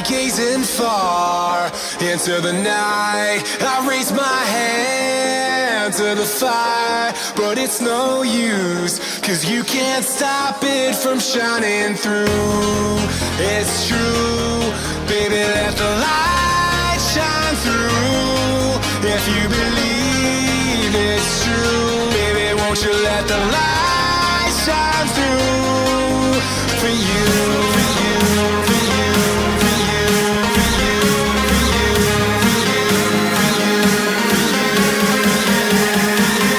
gazing far into the night. I raise my hand to the fire, but it's no use, 'cause you can't stop it from shining through. It's true, baby, let the light shine through. If you believe it's true, baby, won't you let the light shine through for you, for you, for you, for you, for you, for you, for you, for you, for you, for you.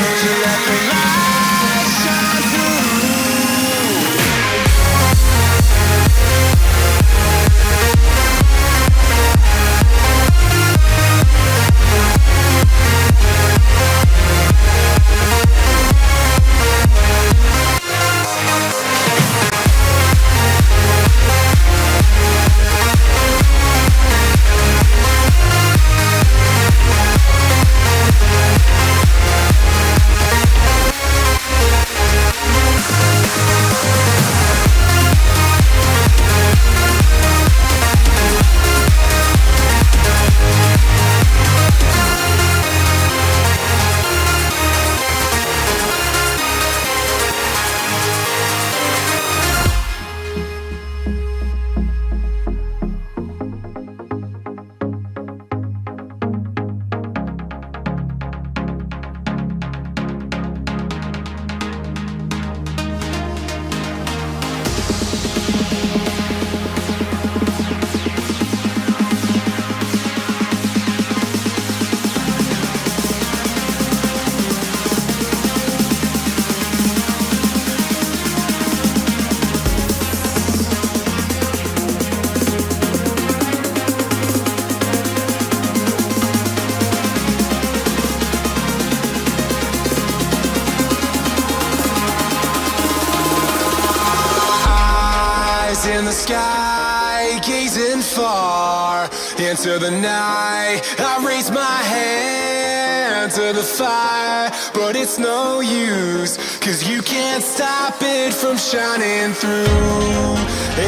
Won't you let the light shine through? In the sky, gazing far into the night. I raise my hand to the fire, but it's no use, 'cause you can't stop it from shining through.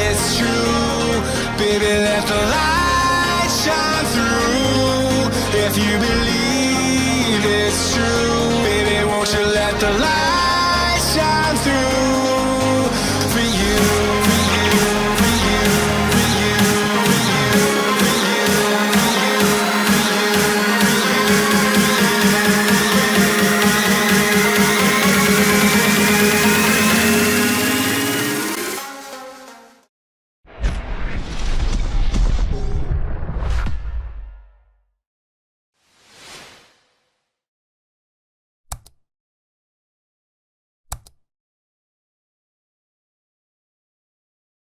It's true, baby, let the light shine through. If you believe it's true, baby, won't you let the light